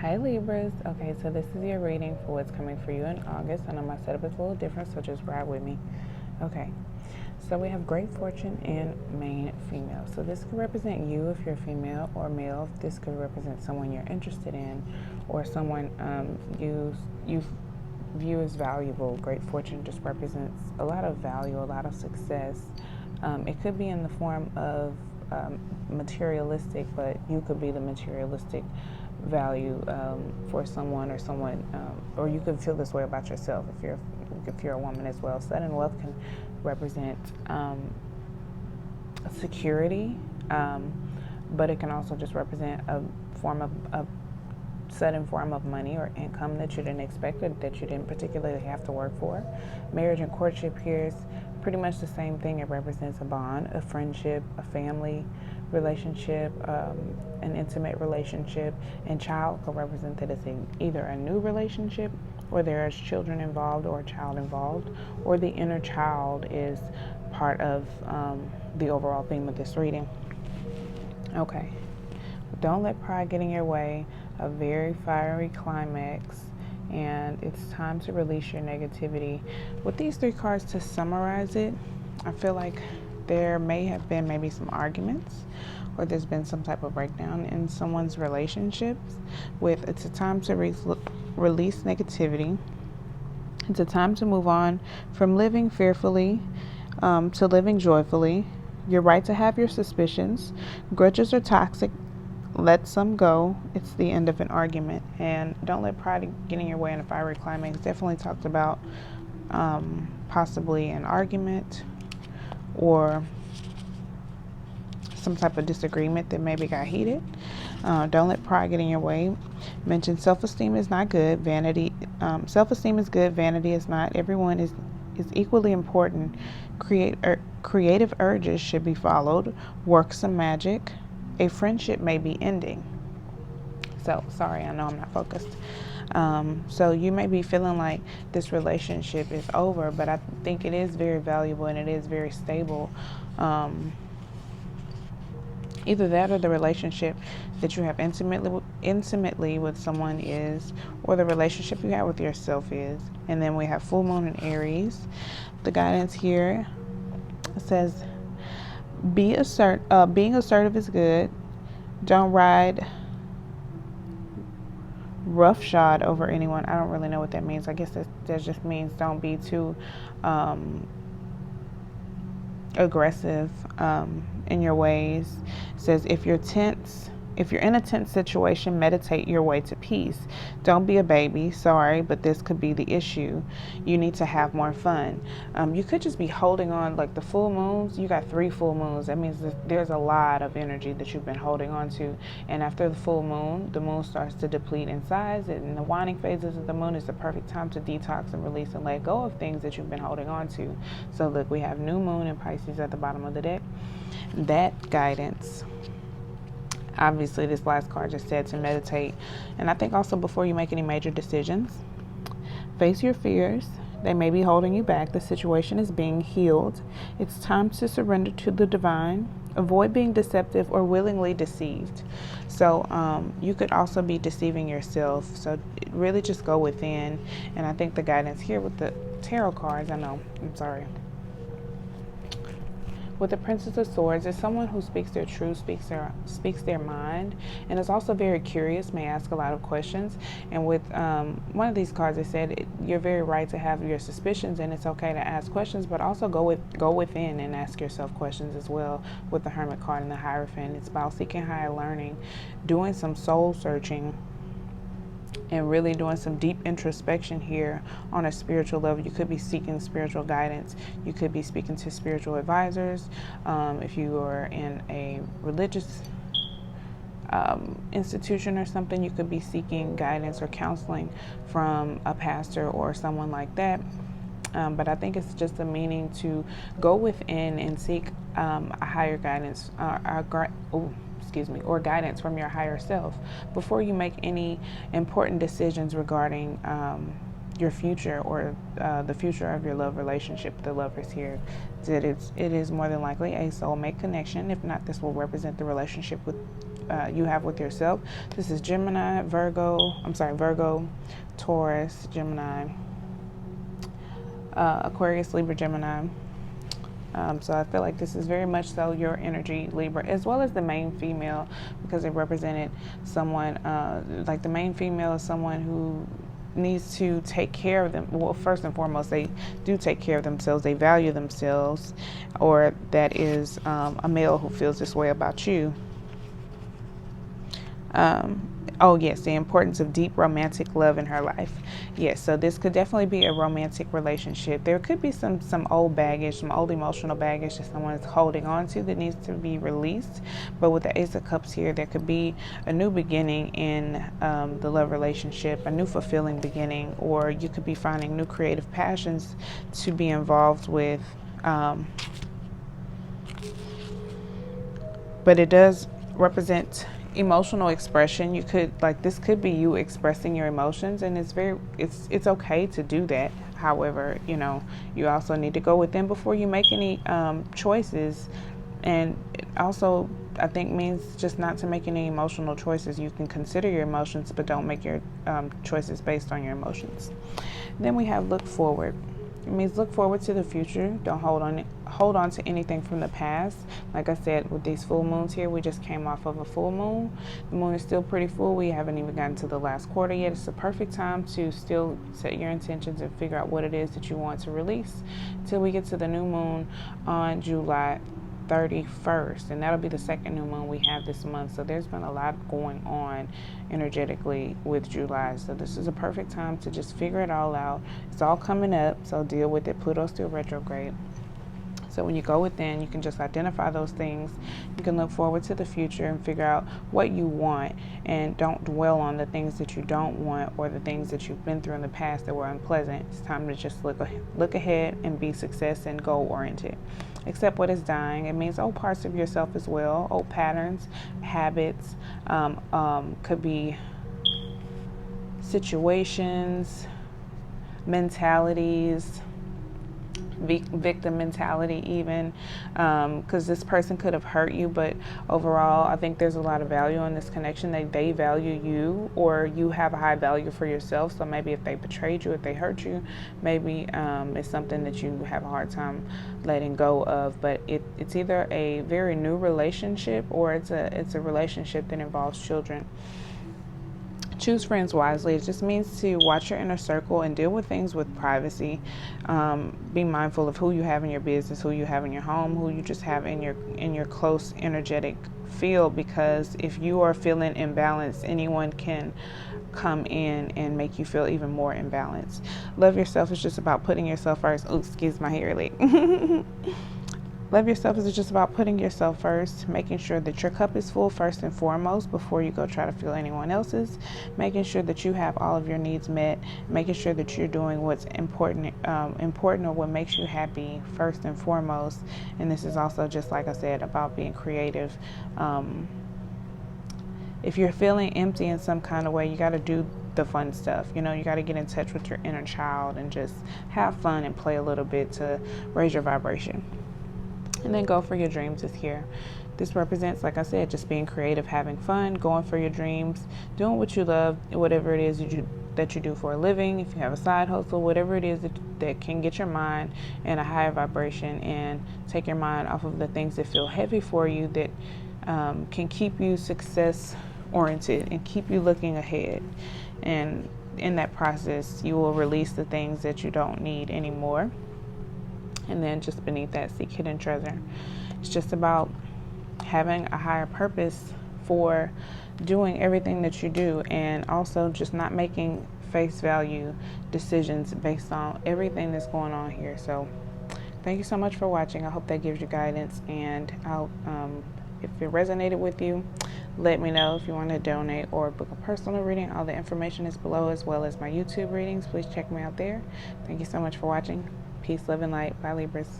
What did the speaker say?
Hi Libras. Okay, so this is your reading for what's coming for you in August. I know my setup is a little different, so just ride with me. Okay, so we have great fortune and main female. So this could represent you if you're female, or male. This could represent someone you're interested in, or someone you view as valuable. Great fortune just represents a lot of value, a lot of success. It could be in the form of materialistic, but you could be the materialistic value for someone, or you could feel this way about yourself if you're a woman as well. Sudden wealth can represent security, but it can also just represent a sudden form of money or income that you didn't expect, or that you didn't particularly have to work for. Marriage and courtship here is pretty much the same thing. It represents a bond, a friendship, a family relationship, an intimate relationship. And child could represent that it's either a new relationship, or there's children involved, or a child involved, or the inner child is part of the overall theme of this reading. Okay. Don't let pride get in your way. A very fiery climax, and it's time to release your negativity. With these three cards, to summarize it, I feel like there may have been maybe some arguments, or there's been some type of breakdown in someone's relationships. It's a time to release negativity. It's a time to move on from living fearfully to living joyfully. You're right to have your suspicions. Grudges are toxic. Let some go. It's the end of an argument. And don't let pride get in your way in a fiery climax. Definitely talked about possibly an argument, or some type of disagreement that maybe got heated. Don't let pride get in your way. Mention self-esteem is not good. Self-esteem is good. Vanity is not. Everyone is equally important. Creative urges should be followed. Work some magic. A friendship may be ending. So, sorry, I know I'm not focused. So you may be feeling like this relationship is over, but I think it is very valuable and it is very stable. Either that, or the relationship that you have intimately with someone is, or the relationship you have with yourself is. And then we have full moon in Aries. The guidance here says, being assertive is good. Don't ride roughshod over anyone. I don't really know what that means. I guess that just means don't be too aggressive in your ways. It says, if you're in a tense situation, meditate your way to peace. Don't be a baby. Sorry, but this could be the issue. You need to have more fun. You could just be holding on, like the full moons. You got 3 full moons. That means there's a lot of energy that you've been holding on to. And after the full moon, the moon starts to deplete in size. And the waning phases of the moon is the perfect time to detox and release and let go of things that you've been holding on to. So look, we have new moon in Pisces at the bottom of the deck. That guidance. Obviously, this last card just said to meditate. And I think also, before you make any major decisions, face your fears. They may be holding you back. The situation is being healed. It's time to surrender to the divine. Avoid being deceptive or willingly deceived. So you could also be deceiving yourself. So really just go within. And I think the guidance here with the tarot cards, with the Princess of Swords, is someone who speaks their truth, speaks their mind, and is also very curious, may ask a lot of questions. And with one of these cards, it said you're very right to have your suspicions, and it's okay to ask questions, but also go within and ask yourself questions as well. With the Hermit card and the Hierophant, it's about seeking higher learning, doing some soul searching, and really doing some deep introspection here on a spiritual level. You could be seeking spiritual guidance. You could be speaking to spiritual advisors. If you are in a religious institution or something, you could be seeking guidance or counseling from a pastor or someone like that. But I think it's just a meaning to go within and seek a higher guidance, or guidance from your higher self before you make any important decisions regarding your future, or the future of your love relationship. The Lovers here, that it is more than likely a soulmate connection. If not, this will represent the relationship you have with yourself. This is Gemini, Virgo, Taurus, Gemini, Aquarius, Libra, Gemini. So I feel like this is very much so your energy, Libra, as well as the main female, because it represented someone, like the main female is someone who needs to take care of them. Well, first and foremost, they do take care of themselves. They value themselves, or that is a male who feels this way about you. Oh yes, the importance of deep romantic love in her life. Yes, so this could definitely be a romantic relationship. There could be some old baggage, some old emotional baggage that someone is holding on to that needs to be released. But with the Ace of Cups here, there could be a new beginning in the love relationship, a new fulfilling beginning, or you could be finding new creative passions to be involved with. But it does represent emotional expression. You could, like, this could be you expressing your emotions, and it's okay to do that. However, you know, you also need to go within before you make any choices. And it also, I think, means just not to make any emotional choices. You can consider your emotions, but don't make your choices based on your emotions. Then we have look forward. It means look forward to the future. Don't hold on to anything from the past. Like I said, with these full moons here, we just came off of a full moon. The moon is still pretty full. We haven't even gotten to the last quarter yet. It's a perfect time to still set your intentions and figure out what it is that you want to release till we get to the new moon on July 31st, and that'll be the second new moon we have this month. So there's been a lot going on energetically with July, so this is a perfect time to just figure it all out. It's all coming up, so deal with it. Pluto's still retrograde. So when you go within, you can just identify those things. You can look forward to the future and figure out what you want, and don't dwell on the things that you don't want or the things that you've been through in the past that were unpleasant. It's time to just look ahead and be success and goal oriented. Accept what is dying. It means old parts of yourself as well, old patterns, habits, could be situations, mentalities, victim mentality even, because this person could have hurt you, but overall I think there's a lot of value in this connection. They value you, or you have a high value for yourself. So maybe if they betrayed you, if they hurt you, maybe it's something that you have a hard time letting go of. But it's either a very new relationship, or it's a relationship that involves children. Choose friends wisely. It just means to watch your inner circle and deal with things with privacy. Be mindful of who you have in your business, who you have in your home, who you just have in your close energetic field, because if you are feeling imbalanced, anyone can come in and make you feel even more imbalanced. Love yourself is just about putting yourself first. Oh, excuse my hair leak. Love yourself is just about putting yourself first, making sure that your cup is full first and foremost before you go try to fill anyone else's, making sure that you have all of your needs met, making sure that you're doing what's important or what makes you happy first and foremost. And this is also, just like I said, about being creative. If you're feeling empty in some kind of way, you got to do the fun stuff. You know, you got to get in touch with your inner child and just have fun and play a little bit to raise your vibration. And then go for your dreams is here. This represents, like I said, just being creative, having fun, going for your dreams, doing what you love, whatever it is that you do for a living. If you have a side hustle, whatever it is that can get your mind in a higher vibration and take your mind off of the things that feel heavy for you, that can keep you success oriented and keep you looking ahead. And in that process, you will release the things that you don't need anymore. And then just beneath that, seek hidden treasure. It's just about having a higher purpose for doing everything that you do, and also just not making face value decisions based on everything that's going on here. So thank you so much for watching. I hope that gives you guidance, and if it resonated with you, let me know. If you want to donate or book a personal reading, all the information is below, as well as my YouTube readings. Please check me out there. Thank you so much for watching. Peace, love, and light. Bye, Libras.